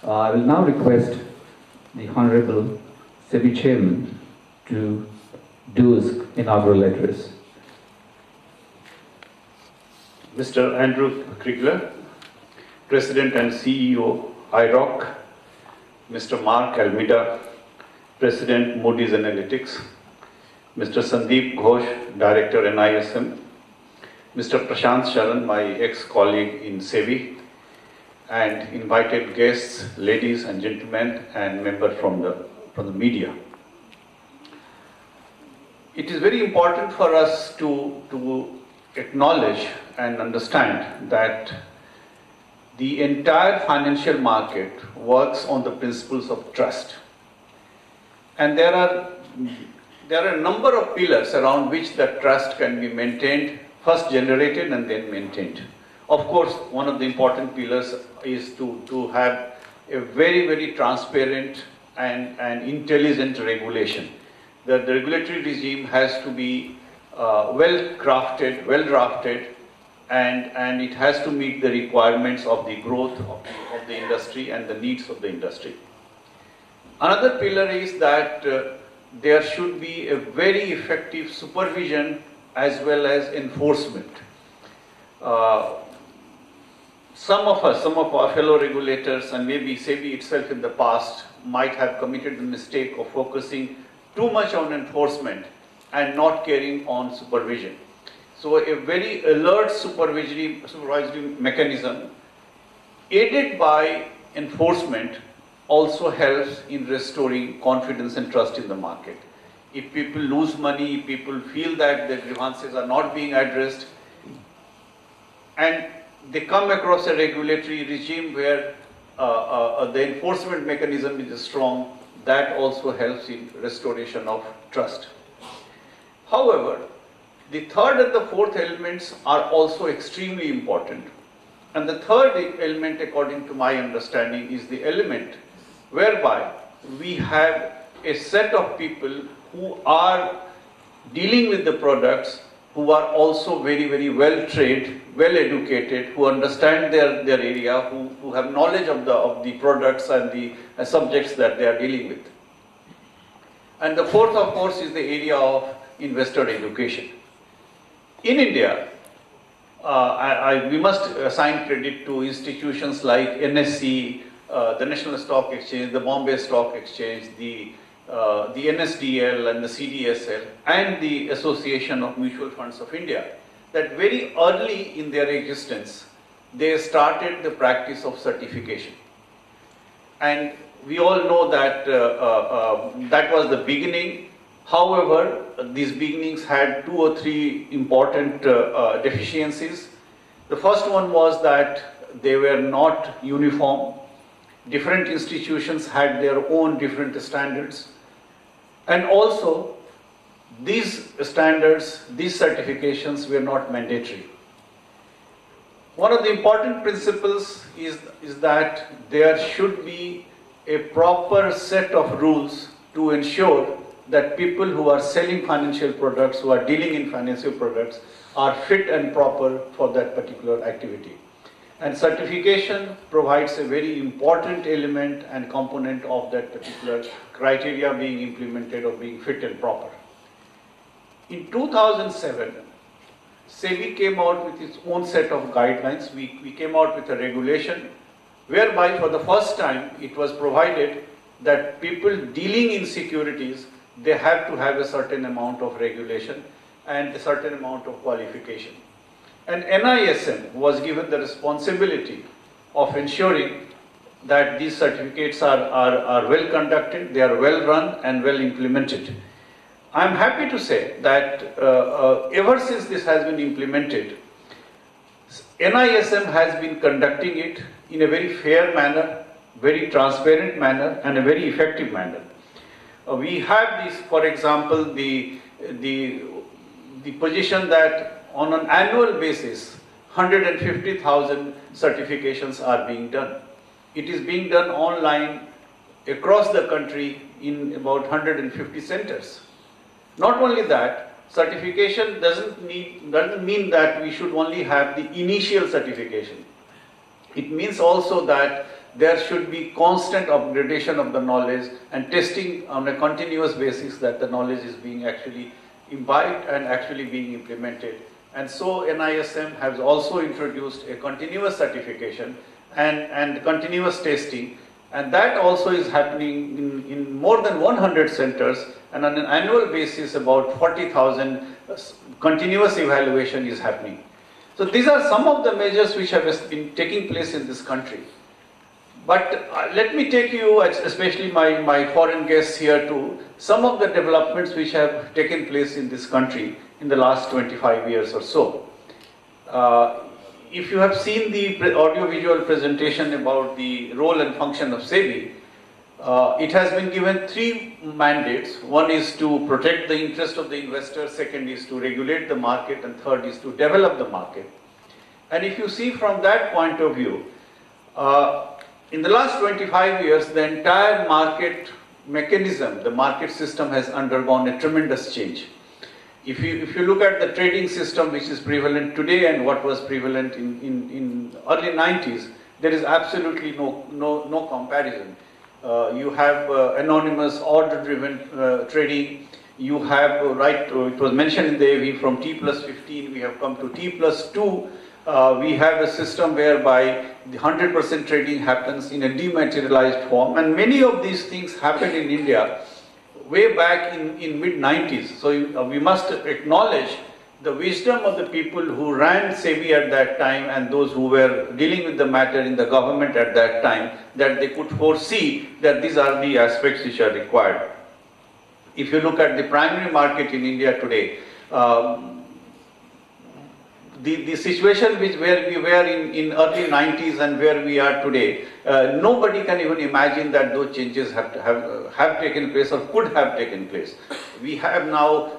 I will now request the Honorable SEBI Chairman to do his inaugural address. Mr. Andrew Krigler, President and CEO, IROC, Mr. Mark Almeida, President, Moody's Analytics, Mr. Sandeep Ghosh, Director, NISM, Mr. Prashant Sharan, my ex-colleague in SEBI, and invited guests, ladies and gentlemen, and members from the media. It is very important for us to acknowledge and understand that the entire financial market works on the principles of trust. And there are a number of pillars around which that trust can be maintained, first generated and then maintained. Of course, one of the important pillars is to have a very, very transparent and intelligent regulation. The regulatory regime has to be well crafted, well drafted, and it has to meet the requirements of the growth of the industry and the needs of the industry. Another pillar is that there should be a very effective supervision as well as enforcement. Some of our fellow regulators, and maybe SEBI itself in the past, might have committed the mistake of focusing too much on enforcement and not caring on supervision. So a very alert supervisory mechanism aided by enforcement also helps in restoring confidence and trust in the market. If people lose money, people feel that their grievances are not being addressed, and they come across a regulatory regime where the enforcement mechanism is strong, that also helps in restoration of trust. However, the third and the fourth elements are also extremely important. And the third element, according to my understanding, is the element whereby we have a set of people who are dealing with the products, who are also very, very well trained, well educated, who understand their area, who have knowledge of the products and the subjects that they are dealing with. And the fourth, of course, is the area of investor education. In India, we must assign credit to institutions like NSE, the National Stock Exchange, the Bombay Stock Exchange, the NSDL and the CDSL, and the Association of Mutual Funds of India, that very early in their existence, they started the practice of certification. And we all know that that was the beginning. However, these beginnings had 2 or 3 important deficiencies. The first one was that they were not uniform. Different institutions had their own different standards. And also, these standards, these certifications were not mandatory. One of the important principles is that there should be a proper set of rules to ensure that people who are selling financial products, who are dealing in financial products, are fit and proper for that particular activity. And certification provides a very important element and component of that particular criteria being implemented or being fit and proper. In 2007, SEBI came out with its own set of guidelines. We came out with a regulation whereby for the first time it was provided that people dealing in securities, they have to have a certain amount of regulation and a certain amount of qualification. And NISM was given the responsibility of ensuring that these certificates are well conducted, they are well run and well implemented. I am happy to say that ever since this has been implemented, NISM has been conducting it in a very fair manner, very transparent manner, and a very effective manner. We have this, for example, the position that on an annual basis, 150,000 certifications are being done. It is being done online across the country in about 150 centers. Not only that, certification doesn't mean that we should only have the initial certification. It means also that there should be constant upgradation of the knowledge and testing on a continuous basis that the knowledge is being actually imbibed and actually being implemented. And so NISM has also introduced a continuous certification and continuous testing, and that also is happening in more than 100 centers, and on an annual basis about 40,000 continuous evaluation is happening. So these are some of the measures which have been taking place in this country. But let me take you, especially my foreign guests here, to some of the developments which have taken place in this country in the last 25 years or so. If you have seen the audio-visual presentation about the role and function of SEBI, it has been given 3 mandates. One is to protect the interest of the investor, second is to regulate the market, and third is to develop the market. And if you see from that point of view, in the last 25 years, the entire market mechanism, the market system has undergone a tremendous change. If you look at the trading system which is prevalent today and what was prevalent in early 90s, there is absolutely no comparison. You have anonymous order-driven trading. You have it was mentioned in the AV, from T+15 we have come to T+2. We have a system whereby the 100% trading happens in a dematerialized form, and many of these things happened in India way back in mid-90s. So we must acknowledge the wisdom of the people who ran SEBI at that time and those who were dealing with the matter in the government at that time, that they could foresee that these are the aspects which are required. If you look at the primary market in India today, the situation where we were in early 90s and where we are today, nobody can even imagine that those changes have taken place or could have taken place. We have now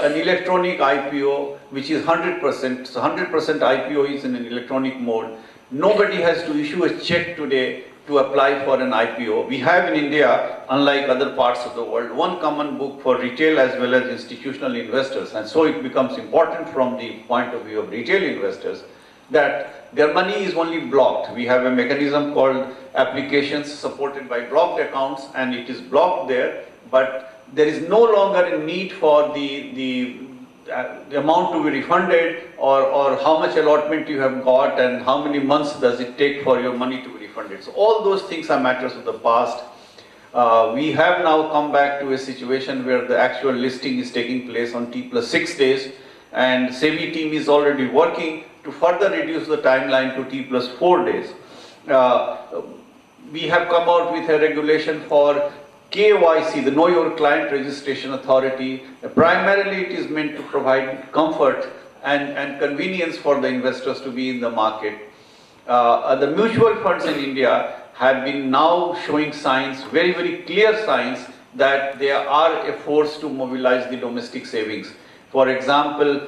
an electronic IPO which is 100%. So 100% IPO is in an electronic mode. Nobody has to issue a check today to apply for an IPO. We have in India, unlike other parts of the world, one common book for retail as well as institutional investors, and so it becomes important from the point of view of retail investors that their money is only blocked. We have a mechanism called applications supported by blocked accounts, and it is blocked there, but there is no longer a need for the amount to be refunded or how much allotment you have got and how many months does it take for your money to be refunded. So all those things are matters of the past. We have now come back to a situation where the actual listing is taking place on T+6 days, and SEBI team is already working to further reduce the timeline to T+4 days. We have come out with a regulation for KYC, the Know Your Client Registration Authority. Primarily it is meant to provide comfort and convenience for the investors to be in the market. The mutual funds in India have been now showing signs, very, very clear signs, that they are a force to mobilize the domestic savings. For example,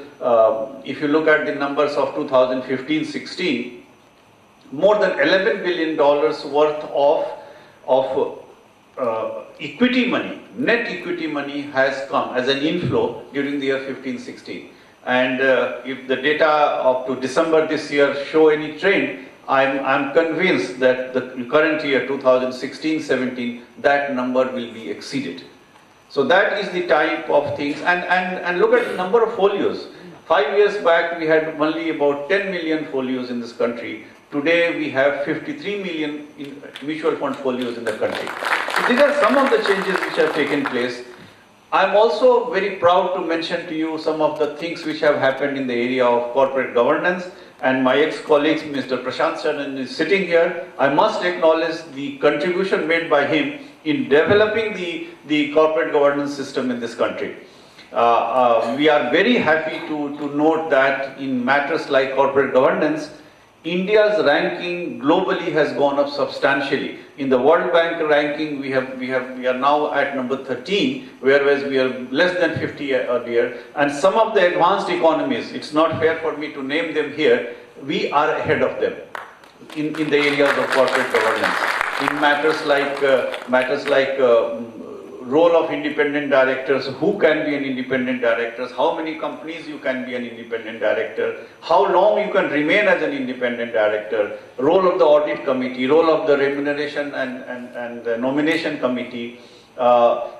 if you look at the numbers of 2015-16, more than $11 billion worth of equity money, net equity money has come as an inflow during the year 15-16. And if the data up to December this year show any trend, I'm convinced that the current year 2016-17, that number will be exceeded. So that is the type of things, and look at the number of folios. 5 years back we had only about 10 million folios in this country. Today we have 53 million mutual fund folios in the country. So these are some of the changes which have taken place. I'm also very proud to mention to you some of the things which have happened in the area of corporate governance, and my ex-colleague Mr. Prashant Charan is sitting here. I must acknowledge the contribution made by him in developing the corporate governance system in this country. We are very happy to note that in matters like corporate governance, India's ranking globally has gone up substantially. In the World Bank ranking, we are now at number 13, whereas we are less than 50 earlier. And some of the advanced economies, it's not fair for me to name them here, we are ahead of them in the areas of corporate governance. In matters like role of independent directors, who can be an independent director, how many companies you can be an independent director, how long you can remain as an independent director, role of the audit committee, role of the remuneration and the nomination committee,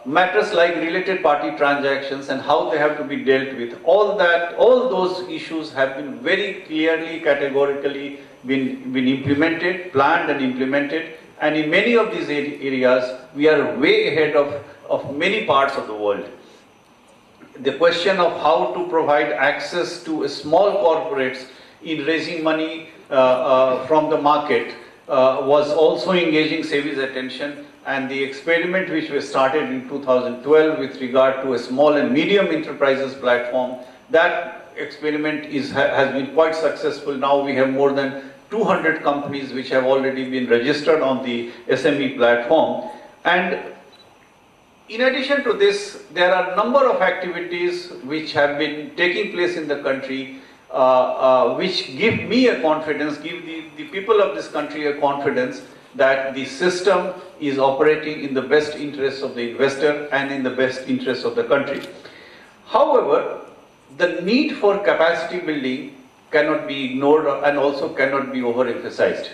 matters like related party transactions and how they have to be dealt with. All those issues have been very clearly, categorically been implemented, planned and implemented. And in many of these areas, we are way ahead of many parts of the world. The question of how to provide access to small corporates in raising money from the market was also engaging SEBI's attention, and the experiment which was started in 2012 with regard to a small and medium enterprises platform, that experiment has been quite successful. Now we have more than 200 companies which have already been registered on the SME platform. And in addition to this, there are a number of activities which have been taking place in the country which give me a confidence, give the people of this country a confidence that the system is operating in the best interests of the investor and in the best interests of the country. However, the need for capacity building cannot be ignored and also cannot be overemphasized.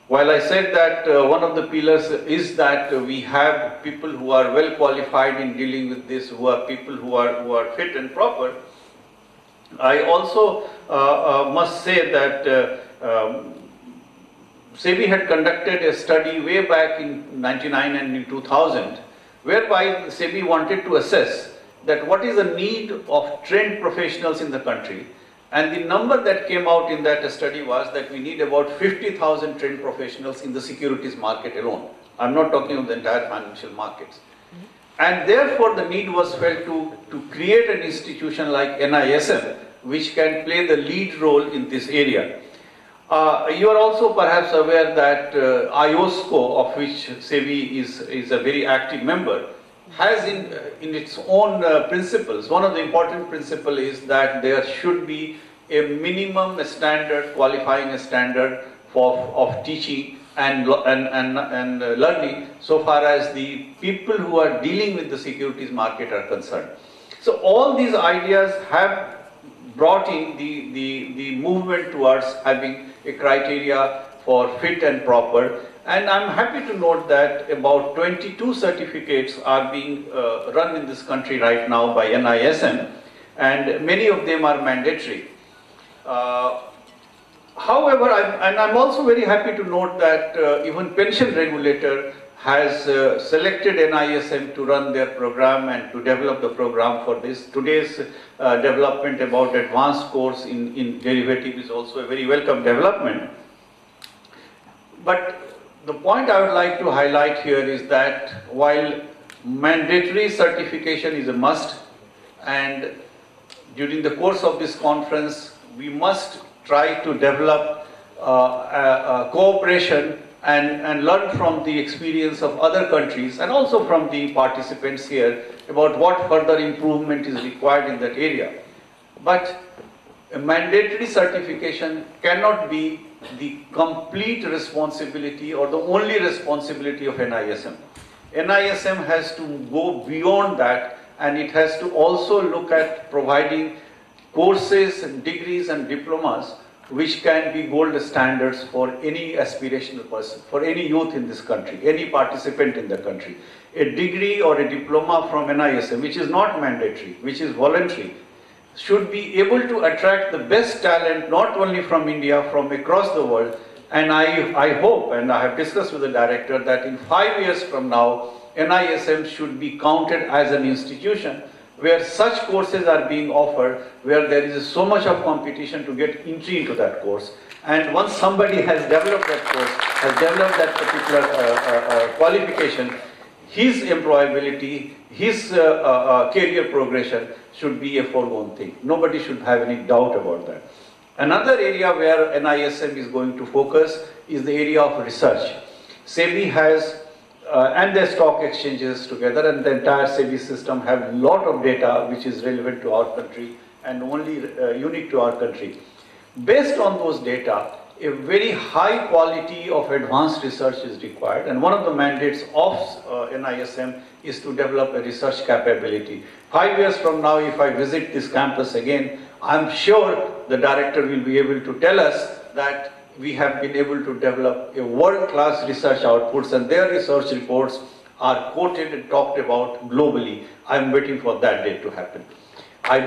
While I said that one of the pillars is that we have people who are well qualified in dealing with this, who are people who are fit and proper, I also must say that SEBI had conducted a study way back in 99 and in 2000, whereby SEBI wanted to assess that what is the need of trained professionals in the country. And the number that came out in that study was that we need about 50,000 trained professionals in the securities market alone. I'm not talking of the entire financial markets. And therefore the need was felt to create an institution like NISM, which can play the lead role in this area. You are also perhaps aware that IOSCO, of which SEBI is a very active member, has in its own principles, one of the important principles is that there should be a minimum standard, qualifying a standard of teaching and learning so far as the people who are dealing with the securities market are concerned. So all these ideas have brought in the movement towards having a criteria for fit and proper. And I'm happy to note that about 22 certificates are being run in this country right now by NISM, and many of them are mandatory. However, I'm also very happy to note that even pension regulator has selected NISM to run their program and to develop the program for this. Today's development about advanced course in derivative is also a very welcome development. But the point I would like to highlight here is that while mandatory certification is a must, and during the course of this conference, we must try to develop cooperation and learn from the experience of other countries and also from the participants here about what further improvement is required in that area. But a mandatory certification cannot be the complete responsibility or the only responsibility of NISM. NISM has to go beyond that, and it has to also look at providing courses and degrees and diplomas which can be gold standards for any aspirational person, for any youth in this country, any participant in the country. A degree or a diploma from NISM, which is not mandatory, which is voluntary, should be able to attract the best talent not only from India, from across the world. And I hope, and I have discussed with the director, that in 5 years from now, NISM should be counted as an institution where such courses are being offered, where there is so much of competition to get entry into that course. And once somebody has developed that course, has developed that particular qualification, his employability, his career progression should be a foregone thing. Nobody should have any doubt about that. Another area where NISM is going to focus is the area of research. SEBI has, and the stock exchanges together and the entire SEBI system have a lot of data which is relevant to our country and only unique to our country. Based on those data, a very high quality of advanced research is required, and one of the mandates of NISM is to develop a research capability. 5 years from now, if I visit this campus again, I'm sure the director will be able to tell us that we have been able to develop a world-class research outputs, and their research reports are quoted and talked about globally. I'm waiting for that day to happen. I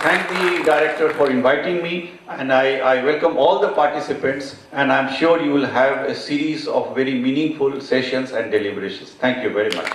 thank the director for inviting me, and I welcome all the participants, and I'm sure you will have a series of very meaningful sessions and deliberations. Thank you very much.